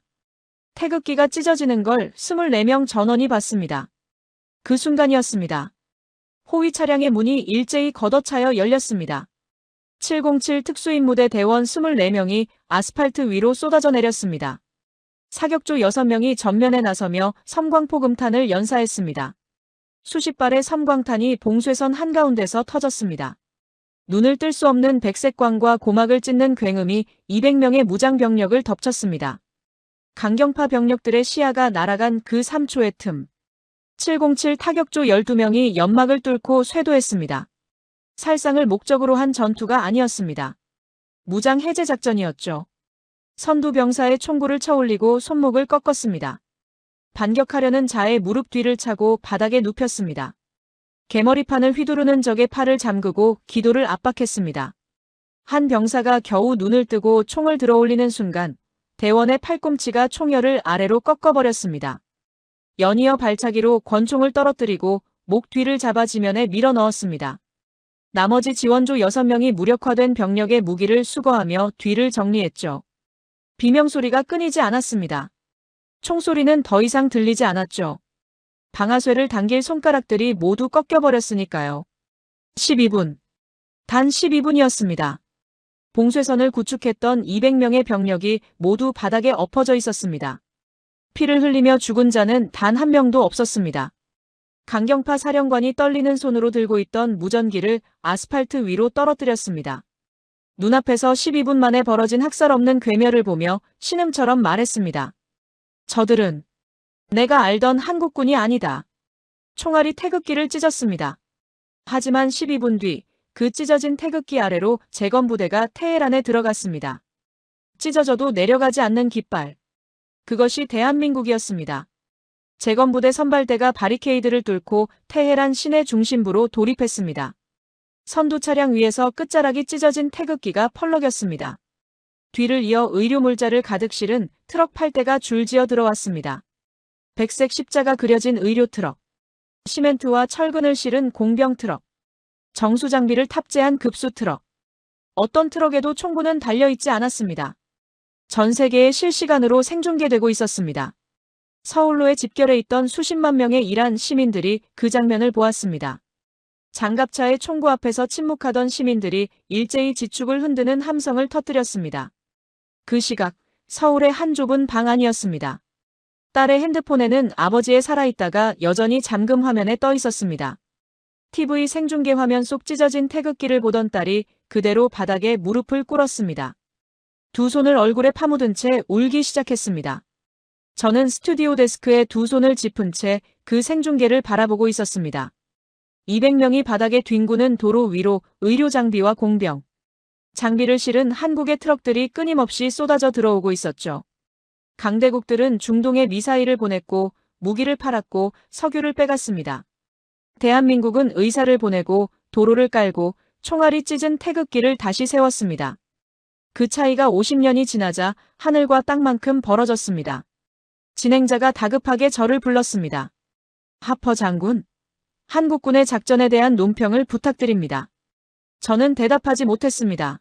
태극기가 찢어지는 걸 24명 전원이 봤습니다. 그 순간이었습니다. 호위 차량의 문이 일제히 걷어차여 열렸습니다. 707 특수임무대 대원 24명이 아스팔트 위로 쏟아져 내렸습니다. 사격조 6명이 전면에 나서며 섬광포금탄을 연사했습니다. 수십 발의 섬광탄이 봉쇄선 한가운데서 터졌습니다. 눈을 뜰 수 없는 백색광과 고막을 찢는 굉음이 200명의 무장병력을 덮쳤습니다. 강경파 병력들의 시야가 날아간 그 3초의 틈. 707 타격조 12명이 연막을 뚫고 쇄도했습니다. 살상을 목적으로 한 전투가 아니었습니다. 무장 해제 작전이었죠. 선두 병사의 총구를 쳐올리고 손목을 꺾었습니다. 반격하려는 자의 무릎 뒤를 차고 바닥에 눕혔습니다. 개머리판을 휘두르는 적의 팔을 잠그고 기도를 압박했습니다. 한 병사가 겨우 눈을 뜨고 총을 들어올리는 순간 대원의 팔꿈치가 총열을 아래로 꺾어버렸습니다. 연이어 발차기로 권총을 떨어뜨리고 목 뒤를 잡아 지면에 밀어 넣었습니다. 나머지 지원조 6명이 무력화된 병력의 무기를 수거하며 뒤를 정리했죠. 비명소리가 끊이지 않았습니다. 총소리는 더 이상 들리지 않았죠. 방아쇠를 당길 손가락들이 모두 꺾여버렸으니까요. 12분. 단 12분이었습니다. 봉쇄선을 구축했던 200명의 병력이 모두 바닥에 엎어져 있었습니다. 피를 흘리며 죽은 자는 단 한 명도 없었습니다. 강경파 사령관이 떨리는 손으로 들고 있던 무전기를 아스팔트 위로 떨어뜨렸습니다. 눈앞에서 12분 만에 벌어진 학살 없는 괴멸을 보며 신음처럼 말했습니다. 저들은 내가 알던 한국군이 아니다. 총알이 태극기를 찢었습니다. 하지만 12분 뒤 그 찢어진 태극기 아래로 재건부대가 테헤란에 들어갔습니다. 찢어져도 내려가지 않는 깃발. 그것이 대한민국이었습니다. 재건부대 선발대가 바리케이드를 뚫고 테헤란 시내 중심부로 돌입했습니다. 선두 차량 위에서 끝자락이 찢어진 태극기가 펄럭였습니다. 뒤를 이어 의료물자를 가득 실은 트럭 8대가 줄지어 들어왔습니다. 백색 십자가 그려진 의료 트럭, 시멘트와 철근을 실은 공병 트럭, 정수 장비를 탑재한 급수 트럭. 어떤 트럭에도 총구는 달려있지 않았습니다. 전 세계에 실시간으로 생중계되고 있었습니다. 서울로에 집결해 있던 수십만 명의 이란 시민들이 그 장면을 보았습니다. 장갑차의 총구 앞에서 침묵하던 시민들이 일제히 지축을 흔드는 함성을 터뜨렸습니다. 그 시각, 서울의 한 좁은 방 안이었습니다. 딸의 핸드폰에는 아버지의 살아있다가 여전히 잠금 화면에 떠 있었습니다. TV 생중계 화면 속 찢어진 태극기를 보던 딸이 그대로 바닥에 무릎을 꿇었습니다. 두 손을 얼굴에 파묻은 채 울기 시작했습니다. 저는 스튜디오 데스크에 두 손을 짚은 채 그 생중계를 바라보고 있었습니다. 200명이 바닥에 뒹구는 도로 위로 의료 장비와 공병, 장비를 실은 한국의 트럭들이 끊임없이 쏟아져 들어오고 있었죠. 강대국들은 중동에 미사일을 보냈고 무기를 팔았고 석유를 빼갔습니다. 대한민국은 의사를 보내고 도로를 깔고 총알이 찢은 태극기를 다시 세웠습니다. 그 차이가 50년이 지나자 하늘과 땅만큼 벌어졌습니다. 진행자가 다급하게 저를 불렀습니다. 하퍼 장군, 한국군의 작전에 대한 논평을 부탁드립니다. 저는 대답하지 못했습니다.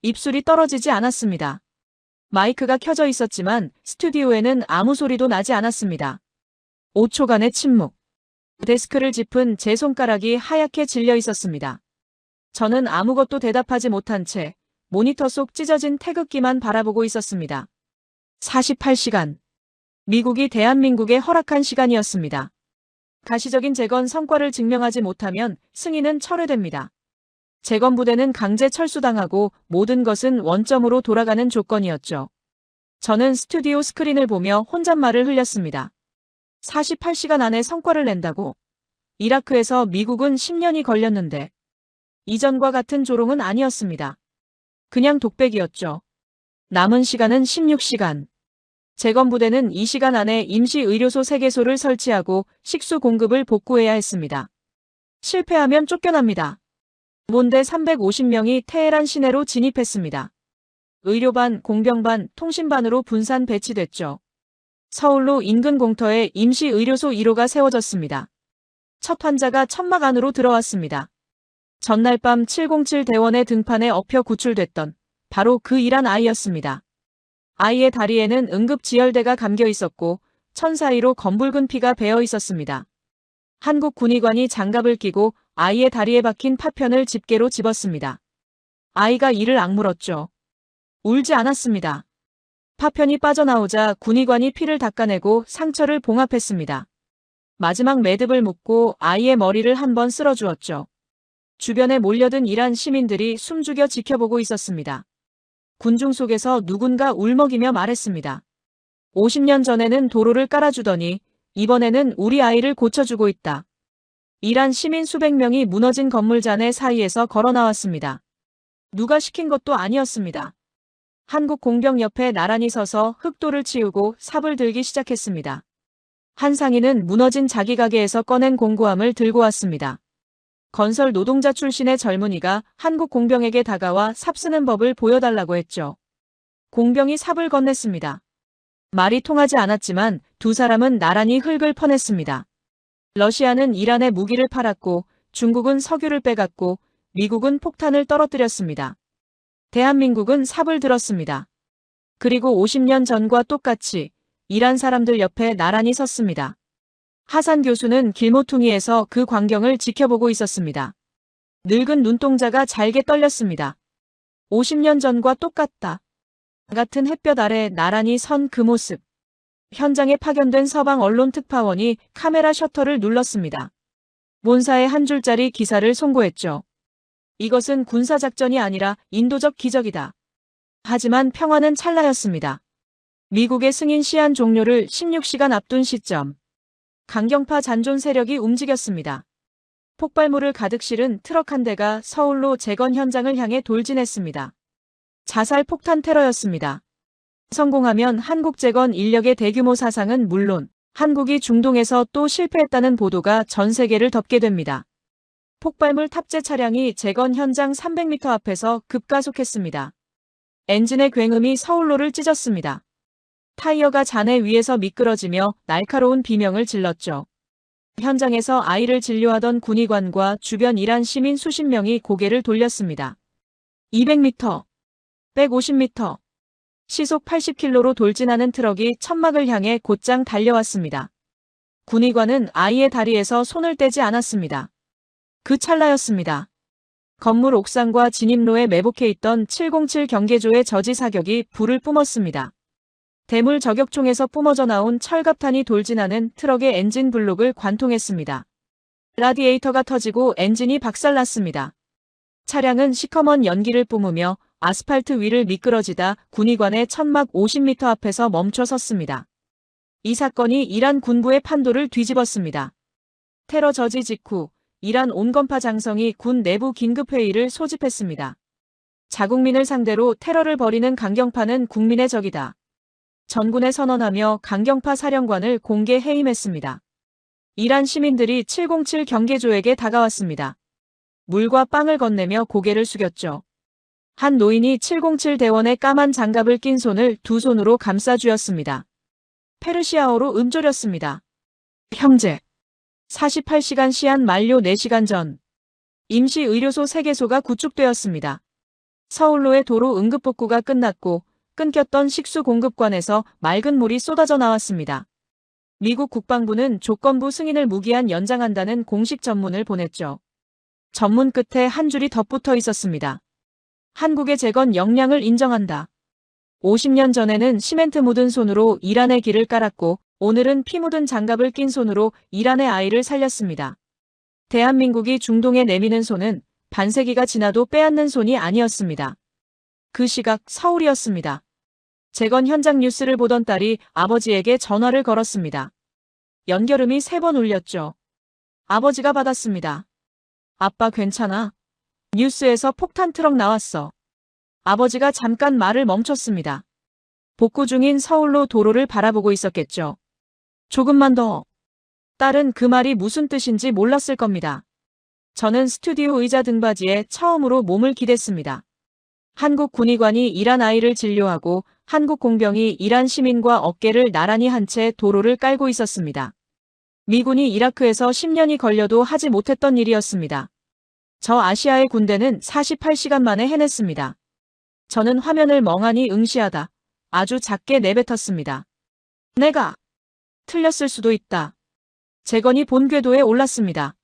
입술이 떨어지지 않았습니다. 마이크가 켜져 있었지만 스튜디오에는 아무 소리도 나지 않았습니다. 5초간의 침묵. 데스크를 짚은 제 손가락이 하얗게 질려 있었습니다. 저는 아무것도 대답하지 못한 채 모니터 속 찢어진 태극기만 바라보고 있었습니다. 48시간. 미국이 대한민국에 허락한 시간이었습니다. 가시적인 재건 성과를 증명하지 못하면 승인은 철회됩니다. 재건 부대는 강제 철수당하고 모든 것은 원점으로 돌아가는 조건이었죠. 저는 스튜디오 스크린을 보며 혼잣말을 흘렸습니다. 48시간 안에 성과를 낸다고? 이라크에서 미국은 10년이 걸렸는데 이전과 같은 조롱은 아니었습니다. 그냥 독백이었죠. 남은 시간은 16시간. 재건부대는 이 시간 안에 임시의료소 3개소를 설치하고 식수 공급을 복구해야 했습니다. 실패하면 쫓겨납니다. 몬대 350명이 테헤란 시내로 진입했습니다. 의료반, 공병반, 통신반으로 분산 배치됐죠. 서울로 인근 공터에 임시의료소 1호가 세워졌습니다. 첫 환자가 천막 안으로 들어왔습니다. 전날 밤 707 대원의 등판에 엎여 구출됐던 바로 그 이란 아이였습니다. 아이의 다리에는 응급지혈대가 감겨 있었고 천 사이로 검붉은 피가 배어 있었습니다. 한국 군의관이 장갑을 끼고 아이의 다리에 박힌 파편을 집게로 집었습니다. 아이가 이를 악물었죠. 울지 않았습니다. 파편이 빠져나오자 군의관이 피를 닦아내고 상처를 봉합했습니다. 마지막 매듭을 묶고 아이의 머리를 한번 쓸어주었죠. 주변에 몰려든 이란 시민들이 숨죽여 지켜보고 있었습니다. 군중 속에서 누군가 울먹이며 말했습니다. 50년 전에는 도로를 깔아주더니 이번에는 우리 아이를 고쳐주고 있다. 이란 시민 수백 명이 무너진 건물 잔해 사이에서 걸어 나왔습니다. 누가 시킨 것도 아니었습니다. 한국 공병 옆에 나란히 서서 흙돌을 치우고 삽을 들기 시작했습니다. 한 상인은 무너진 자기 가게에서 꺼낸 공구함을 들고 왔습니다. 건설 노동자 출신의 젊은이가 한국 공병에게 다가와 삽 쓰는 법을 보여달라고 했죠. 공병이 삽을 건넸습니다. 말이 통하지 않았지만 두 사람은 나란히 흙을 퍼냈습니다. 러시아는 이란에 무기를 팔았고 중국은 석유를 빼갔고 미국은 폭탄을 떨어뜨렸습니다. 대한민국은 삽을 들었습니다. 그리고 50년 전과 똑같이 이란 사람들 옆에 나란히 섰습니다. 하산 교수는 길모퉁이에서 그 광경을 지켜보고 있었습니다. 늙은 눈동자가 잘게 떨렸습니다. 50년 전과 똑같다. 같은 햇볕 아래 나란히 선 그 모습. 현장에 파견된 서방 언론 특파원이 카메라 셔터를 눌렀습니다. 본사에 한 줄짜리 기사를 송고했죠. 이것은 군사작전이 아니라 인도적 기적이다. 하지만 평화는 찰나였습니다. 미국의 승인 시한 종료를 16시간 앞둔 시점. 강경파 잔존 세력이 움직였습니다. 폭발물을 가득 실은 트럭 한 대가 서울로 재건 현장을 향해 돌진했습니다. 자살 폭탄 테러였습니다. 성공하면 한국 재건 인력의 대규모 사상은 물론 한국이 중동에서 또 실패했다는 보도가 전 세계를 덮게 됩니다. 폭발물 탑재 차량이 재건 현장 300m 앞에서 급가속했습니다. 엔진의 굉음이 서울로를 찢었습니다. 타이어가 잔해 위에서 미끄러지며 날카로운 비명을 질렀죠. 현장에서 아이를 진료하던 군의관과 주변 이란 시민 수십 명이 고개를 돌렸습니다. 200m, 150m, 시속 80km로 돌진하는 트럭이 천막을 향해 곧장 달려왔습니다. 군의관은 아이의 다리에서 손을 떼지 않았습니다. 그 찰나였습니다. 건물 옥상과 진입로에 매복해 있던 707 경계조의 저지 사격이 불을 뿜었습니다. 대물 저격총에서 뿜어져 나온 철갑탄이 돌진하는 트럭의 엔진 블록을 관통했습니다. 라디에이터가 터지고 엔진이 박살났습니다. 차량은 시커먼 연기를 뿜으며 아스팔트 위를 미끄러지다 군의관의 천막 50m 앞에서 멈춰 섰습니다. 이 사건이 이란 군부의 판도를 뒤집었습니다. 테러 저지 직후 이란 온건파 장성이 군 내부 긴급회의를 소집했습니다. 자국민을 상대로 테러를 벌이는 강경파는 국민의 적이다. 전군에 선언하며 강경파 사령관을 공개 해임했습니다. 이란 시민들이 707 경계조에게 다가왔습니다. 물과 빵을 건네며 고개를 숙였죠. 한 노인이 707 대원의 까만 장갑을 낀 손을 두 손으로 감싸 쥐었습니다. 페르시아어로 음조렸습니다. 형제. 48시간 시한 만료 4시간 전. 임시의료소 3개소가 구축되었습니다. 서울로의 도로 응급복구가 끝났고 끊겼던 식수 공급관에서 맑은 물이 쏟아져 나왔습니다. 미국 국방부는 조건부 승인을 무기한 연장한다는 공식 전문을 보냈죠. 전문 끝에 한 줄이 덧붙어 있었습니다. 한국의 재건 역량을 인정한다. 50년 전에는 시멘트 묻은 손으로 이란의 길을 깔았고 오늘은 피 묻은 장갑을 낀 손으로 이란의 아이를 살렸습니다. 대한민국이 중동에 내미는 손은 반세기가 지나도 빼앗는 손이 아니었습니다. 그 시각 서울이었습니다. 재건 현장 뉴스를 보던 딸이 아버지에게 전화를 걸었습니다. 연결음이 3번 울렸죠. 아버지가 받았습니다. 아빠 괜찮아? 뉴스에서 폭탄 트럭 나왔어. 아버지가 잠깐 말을 멈췄습니다. 복구 중인 서울로 도로를 바라보고 있었겠죠. 조금만 더. 딸은 그 말이 무슨 뜻인지 몰랐을 겁니다. 저는 스튜디오 의자 등받이에 처음으로 몸을 기댔습니다. 한국 군의관이 이란 아이를 진료하고 한국 공병이 이란 시민과 어깨를 나란히 한 채 도로를 깔고 있었습니다. 미군이 이라크에서 10년이 걸려도 하지 못했던 일이었습니다. 저 아시아의 군대는 48시간 만에 해냈습니다. 저는 화면을 멍하니 응시하다 아주 작게 내뱉었습니다. 내가 틀렸을 수도 있다. 재건이 본 궤도에 올랐습니다.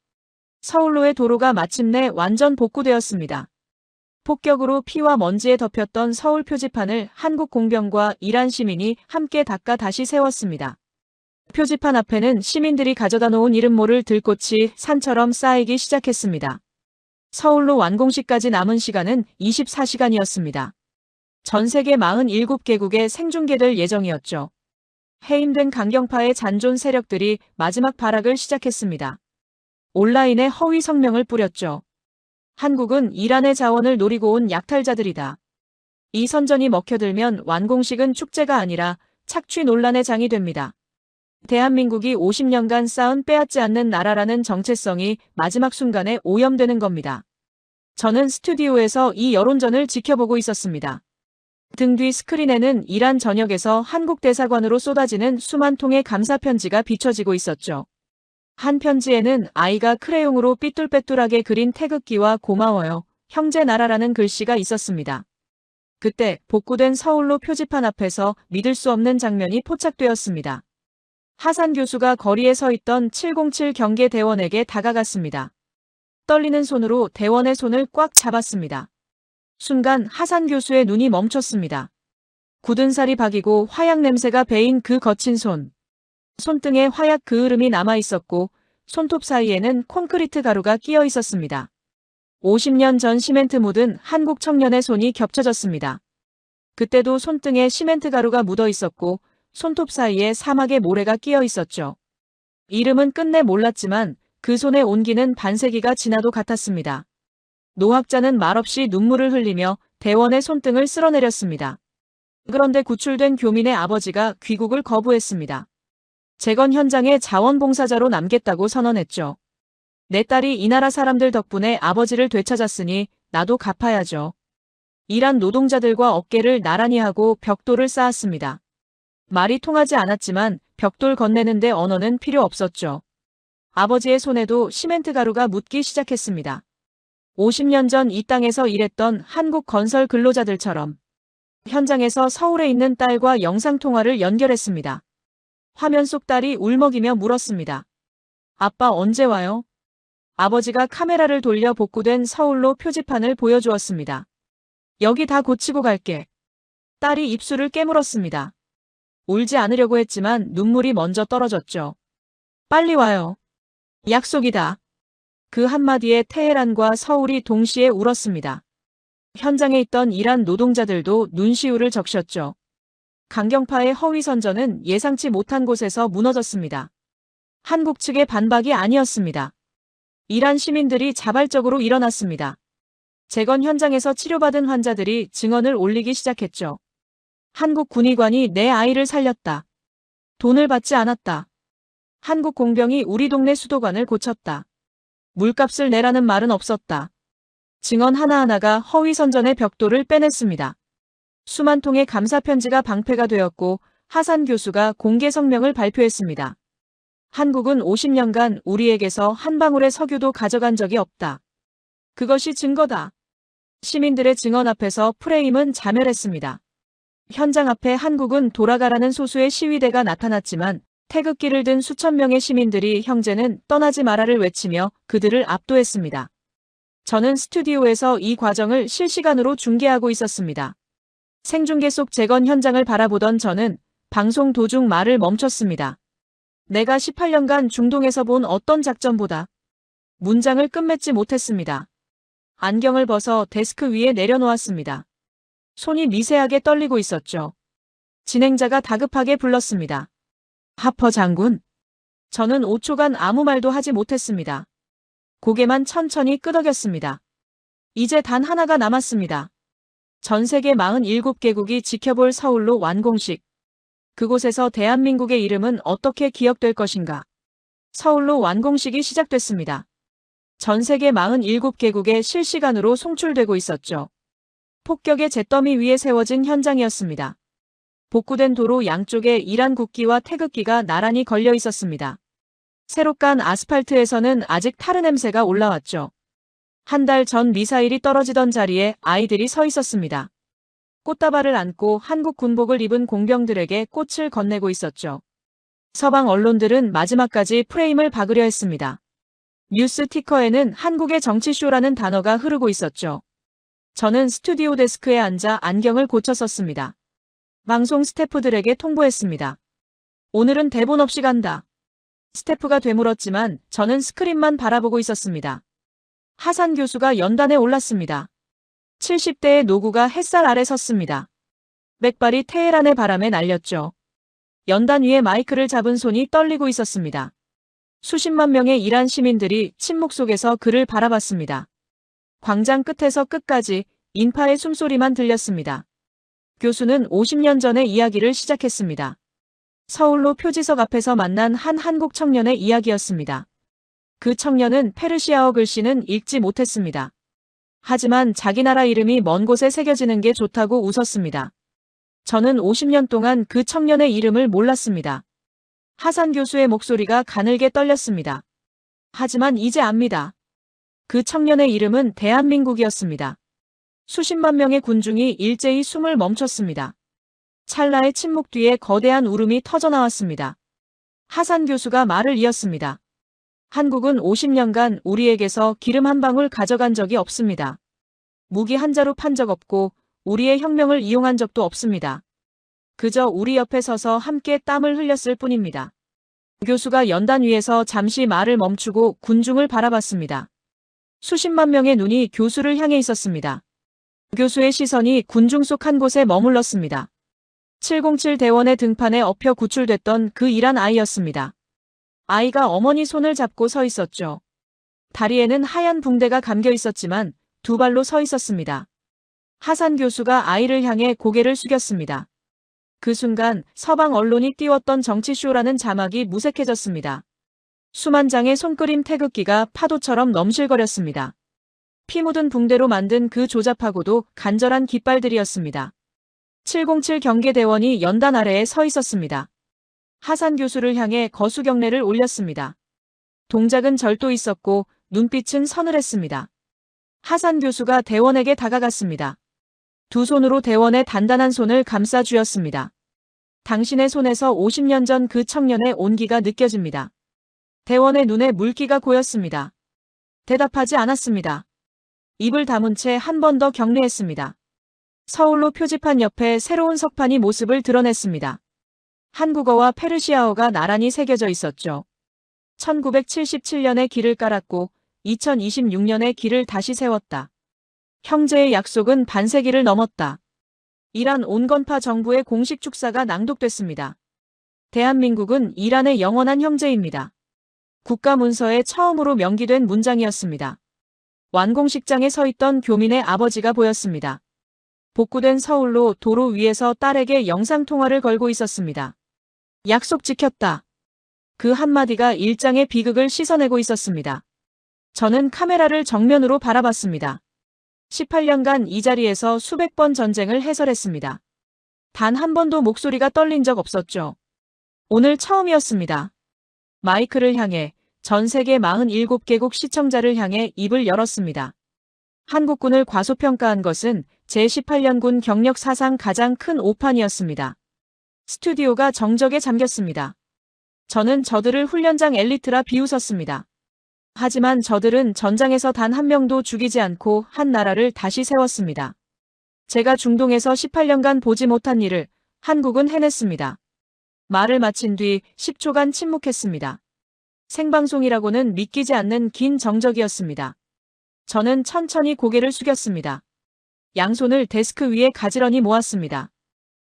서울로의 도로가 마침내 완전 복구되었습니다. 폭격으로 피와 먼지에 덮였던 서울 표지판을 한국 공병과 이란 시민이 함께 닦아 다시 세웠습니다. 표지판 앞에는 시민들이 가져다 놓은 이름 모를 들꽃이 산처럼 쌓이기 시작했습니다. 서울로 완공식까지 남은 시간은 24시간이었습니다. 전 세계 47개국에 생중계될 예정이었죠. 해임된 강경파의 잔존 세력들이 마지막 발악을 시작했습니다. 온라인에 허위 성명을 뿌렸죠. 한국은 이란의 자원을 노리고 온 약탈자들이다. 이 선전이 먹혀들면 완공식은 축제가 아니라 착취 논란의 장이 됩니다. 대한민국이 50년간 쌓은 빼앗지 않는 나라라는 정체성이 마지막 순간에 오염되는 겁니다. 저는 스튜디오에서 이 여론전을 지켜보고 있었습니다. 등 뒤 스크린에는 이란 전역에서 한국 대사관으로 쏟아지는 수만 통의 감사 편지가 비춰지고 있었죠. 한 편지에는 아이가 크레용으로 삐뚤빼뚤하게 그린 태극기와 고마워요, 형제 나라라는 글씨가 있었습니다. 그때 복구된 서울로 표지판 앞에서 믿을 수 없는 장면이 포착되었습니다. 하산 교수가 거리에 서 있던 707 경계대원에게 다가갔습니다. 떨리는 손으로 대원의 손을 꽉 잡았습니다. 순간 하산 교수의 눈이 멈췄습니다. 굳은 살이 박이고 화약 냄새가 배인 그 거친 손. 손등에 화약 그을음이 남아 있었고 손톱 사이에는 콘크리트 가루가 끼어 있었습니다. 50년 전 시멘트 묻은 한국 청년의 손이 겹쳐졌습니다. 그때도 손등에 시멘트 가루가 묻어 있었고 손톱 사이에 사막의 모래가 끼어 있었죠. 이름은 끝내 몰랐지만 그 손의 온기는 반세기가 지나도 같았습니다. 노학자는 말없이 눈물을 흘리며 대원의 손등을 쓸어내렸습니다. 그런데 구출된 교민의 아버지가 귀국을 거부했습니다. 재건 현장에 자원봉사자로 남겠다고 선언했죠. 내 딸이 이 나라 사람들 덕분에 아버지를 되찾았으니 나도 갚아야죠. 이란 노동자들과 어깨를 나란히 하고 벽돌을 쌓았습니다. 말이 통하지 않았지만 벽돌 건네는데 언어는 필요 없었죠. 아버지의 손에도 시멘트 가루가 묻기 시작했습니다. 50년 전 이 땅에서 일했던 한국 건설 근로자들처럼 현장에서 서울에 있는 딸과 영상통화를 연결했습니다. 화면 속 딸이 울먹이며 물었습니다. 아빠 언제 와요? 아버지가 카메라를 돌려 복구된 서울로 표지판을 보여주었습니다. 여기 다 고치고 갈게. 딸이 입술을 깨물었습니다. 울지 않으려고 했지만 눈물이 먼저 떨어졌죠. 빨리 와요. 약속이다. 그 한마디에 테헤란과 서울이 동시에 울었습니다. 현장에 있던 이란 노동자들도 눈시울을 적셨죠. 강경파의 허위 선전은 예상치 못한 곳에서 무너졌습니다. 한국 측의 반박이 아니었습니다. 이란 시민들이 자발적으로 일어났습니다. 재건 현장에서 치료받은 환자들이 증언을 올리기 시작했죠. 한국 군의관이 내 아이를 살렸다. 돈을 받지 않았다. 한국 공병이 우리 동네 수도관을 고쳤다. 물값을 내라는 말은 없었다. 증언 하나하나가 허위 선전의 벽돌을 빼냈습니다. 수만 통의 감사 편지가 방패가 되었고 하산 교수가 공개 성명을 발표했습니다. 한국은 50년간 우리에게서 한 방울의 석유도 가져간 적이 없다. 그것이 증거다. 시민들의 증언 앞에서 프레임은 자멸했습니다. 현장 앞에 한국은 돌아가라는 소수의 시위대가 나타났지만 태극기를 든 수천 명의 시민들이 형제는 떠나지 마라를 외치며 그들을 압도했습니다. 저는 스튜디오에서 이 과정을 실시간으로 중계하고 있었습니다. 생중계 속 재건 현장을 바라보던 저는 방송 도중 말을 멈췄습니다. 내가 18년간 중동에서 본 어떤 작전보다 문장을 끝맺지 못했습니다. 안경을 벗어 데스크 위에 내려놓았습니다. 손이 미세하게 떨리고 있었죠. 진행자가 다급하게 불렀습니다. 하퍼 장군. 저는 5초간 아무 말도 하지 못했습니다. 고개만 천천히 끄덕였습니다. 이제 단 하나가 남았습니다. 전 세계 47개국이 지켜볼 서울로 완공식. 그곳에서 대한민국의 이름은 어떻게 기억될 것인가. 서울로 완공식이 시작됐습니다. 전 세계 47개국에 실시간으로 송출되고 있었죠. 폭격의 잿더미 위에 세워진 현장이었습니다. 복구된 도로 양쪽에 이란 국기와 태극기가 나란히 걸려 있었습니다. 새로 깐 아스팔트에서는 아직 타르 냄새가 올라왔죠. 한 달 전 미사일이 떨어지던 자리에 아이들이 서 있었습니다. 꽃다발을 안고 한국 군복을 입은 공병들에게 꽃을 건네고 있었죠. 서방 언론들은 마지막까지 프레임을 박으려 했습니다. 뉴스 티커에는 한국의 정치쇼라는 단어가 흐르고 있었죠. 저는 스튜디오 데스크에 앉아 안경을 고쳐 썼습니다. 방송 스태프들에게 통보했습니다. 오늘은 대본 없이 간다. 스태프가 되물었지만 저는 스크린만 바라보고 있었습니다. 하산 교수가 연단에 올랐습니다. 70대의 노구가 햇살 아래 섰습니다. 맥발이 테헤란의 바람에 날렸죠. 연단 위에 마이크를 잡은 손이 떨리고 있었습니다. 수십만 명의 이란 시민들이 침묵 속에서 그를 바라봤습니다. 광장 끝에서 끝까지 인파의 숨소리만 들렸습니다. 교수는 50년 전의 이야기를 시작했습니다. 서울로 표지석 앞에서 만난 한 한국 청년의 이야기였습니다. 그 청년은 페르시아어 글씨는 읽지 못했습니다. 하지만 자기 나라 이름이 먼 곳에 새겨지는 게 좋다고 웃었습니다. 저는 50년 동안 그 청년의 이름을 몰랐습니다. 하산 교수의 목소리가 가늘게 떨렸습니다. 하지만 이제 압니다. 그 청년의 이름은 대한민국이었습니다. 수십만 명의 군중이 일제히 숨을 멈췄습니다. 찰나의 침묵 뒤에 거대한 울음이 터져나왔습니다. 하산 교수가 말을 이었습니다. 한국은 50년간 우리에게서 기름 한 방울 가져간 적이 없습니다. 무기 한 자루 판 적 없고 우리의 혁명을 이용한 적도 없습니다. 그저 우리 옆에 서서 함께 땀을 흘렸을 뿐입니다. 교수가 연단 위에서 잠시 말을 멈추고 군중을 바라봤습니다. 수십만 명의 눈이 교수를 향해 있었습니다. 교수의 시선이 군중 속 한 곳에 머물렀습니다. 707 대원의 등판에 엎여 구출됐던 그 이란 아이였습니다. 아이가 어머니 손을 잡고 서 있었죠. 다리에는 하얀 붕대가 감겨 있었지만 두 발로 서 있었습니다. 하산 교수가 아이를 향해 고개를 숙였습니다. 그 순간 서방 언론이 띄웠던 정치쇼라는 자막이 무색해졌습니다. 수만 장의 손그림 태극기가 파도처럼 넘실거렸습니다. 피 묻은 붕대로 만든 그 조잡하고도 간절한 깃발들이었습니다. 707 경계대원이 연단 아래에 서 있었습니다. 하산 교수를 향해 거수 경례를 올렸습니다. 동작은 절도 있었고 눈빛은 서늘했습니다. 하산 교수가 대원에게 다가갔습니다. 두 손으로 대원의 단단한 손을 감싸 쥐었습니다. 당신의 손에서 50년 전 그 청년의 온기가 느껴집니다. 대원의 눈에 물기가 고였습니다. 대답하지 않았습니다. 입을 다문 채 한 번 더 경례했습니다. 서울로 표지판 옆에 새로운 석판이 모습을 드러냈습니다. 한국어와 페르시아어가 나란히 새겨져 있었죠. 1977년에 길을 깔았고 2026년에 길을 다시 세웠다. 형제의 약속은 반세기를 넘었다. 이란 온건파 정부의 공식 축사가 낭독됐습니다. 대한민국은 이란의 영원한 형제입니다. 국가문서에 처음으로 명기된 문장이었습니다. 완공식장에 서 있던 교민의 아버지가 보였습니다. 복구된 서울로 도로 위에서 딸에게 영상통화를 걸고 있었습니다. 약속 지켰다. 그 한마디가 일장의 비극을 씻어내고 있었습니다. 저는 카메라를 정면으로 바라봤습니다. 18년간 이 자리에서 수백 번 전쟁을 해설했습니다. 단 한 번도 목소리가 떨린 적 없었죠. 오늘 처음이었습니다. 마이크를 향해 전 세계 47개국 시청자를 향해 입을 열었습니다. 한국군을 과소평가한 것은 제18년군 경력 사상 가장 큰 오판이었습니다. 스튜디오가 정적에 잠겼습니다. 저는 저들을 훈련장 엘리트라 비웃었습니다. 하지만 저들은 전장에서 단 한 명도 죽이지 않고 한 나라를 다시 세웠습니다. 제가 중동에서 18년간 보지 못한 일을 한국은 해냈습니다. 말을 마친 뒤 10초간 침묵했습니다. 생방송이라고는 믿기지 않는 긴 정적이었습니다. 저는 천천히 고개를 숙였습니다. 양손을 데스크 위에 가지런히 모았습니다.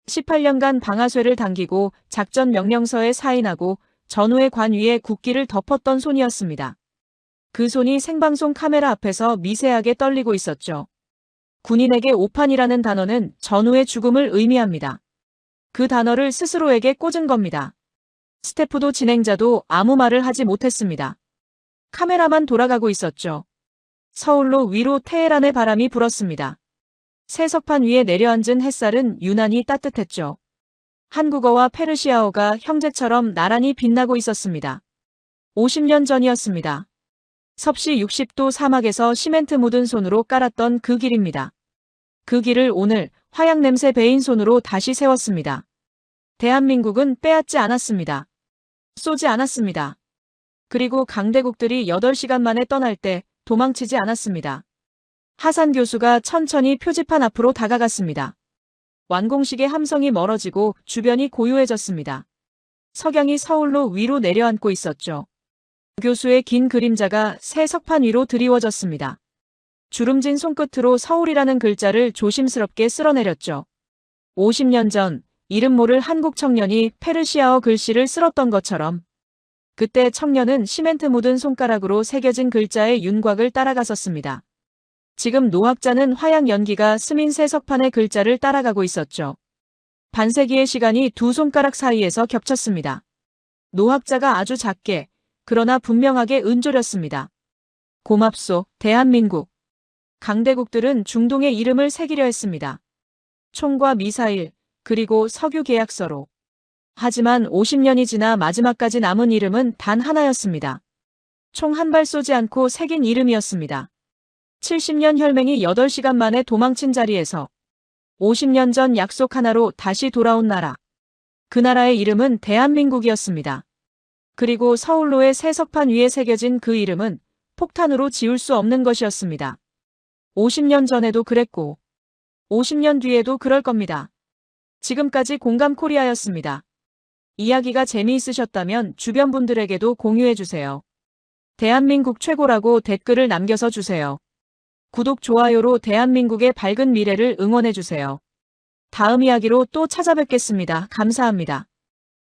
18년간 방아쇠를 당기고 작전 명령서에 사인하고 전후의 관 위에 국기를 덮었던 손이었습니다. 그 손이 생방송 카메라 앞에서 미세하게 떨리고 있었죠. 군인에게 오판이라는 단어는 전후의 죽음을 의미합니다. 그 단어를 스스로에게 꽂은 겁니다. 스태프도 진행자도 아무 말을 하지 못했습니다. 카메라만 돌아가고 있었죠. 서울로 위로 테헤란의 바람이 불었습니다. 새 석판 위에 내려앉은 햇살은 유난히 따뜻했죠. 한국어와 페르시아어가 형제처럼 나란히 빛나고 있었습니다. 50년 전이었습니다. 섭씨 60도 사막에서 시멘트 묻은 손으로 깔았던 그 길입니다. 그 길을 오늘 화약 냄새 배인 손으로 다시 세웠습니다. 대한민국은 빼앗지 않았습니다. 쏘지 않았습니다. 그리고 강대국들이 8시간 만에 떠날 때 도망치지 않았습니다. 하산 교수가 천천히 표지판 앞으로 다가갔습니다. 완공식의 함성이 멀어지고 주변이 고요해졌습니다. 석양이 서울로 위로 내려앉고 있었죠. 교수의 긴 그림자가 새 석판 위로 드리워졌습니다. 주름진 손끝으로 서울이라는 글자를 조심스럽게 쓸어내렸죠. 50년 전 이름 모를 한국 청년이 페르시아어 글씨를 쓸었던 것처럼 그때 청년은 시멘트 묻은 손가락으로 새겨진 글자의 윤곽을 따라갔었습니다. 지금 노학자는 화약 연기가 스민 새 석판의 글자를 따라가고 있었죠. 반세기의 시간이 두 손가락 사이에서 겹쳤습니다. 노학자가 아주 작게 그러나 분명하게 은조렸습니다. 고맙소, 대한민국. 강대국들은 중동의 이름을 새기려 했습니다. 총과 미사일, 그리고 석유 계약서로. 하지만 50년이 지나 마지막까지 남은 이름은 단 하나였습니다. 총 한 발 쏘지 않고 새긴 이름이었습니다. 70년 혈맹이 8시간 만에 도망친 자리에서 50년 전 약속 하나로 다시 돌아온 나라. 그 나라의 이름은 대한민국이었습니다. 그리고 서울로의 새 석판 위에 새겨진 그 이름은 폭탄으로 지울 수 없는 것이었습니다. 50년 전에도 그랬고 50년 뒤에도 그럴 겁니다. 지금까지 공감 코리아였습니다. 이야기가 재미있으셨다면 주변 분들에게도 공유해주세요. 대한민국 최고라고 댓글을 남겨서 주세요. 구독, 좋아요로 대한민국의 밝은 미래를 응원해주세요. 다음 이야기로 또 찾아뵙겠습니다. 감사합니다.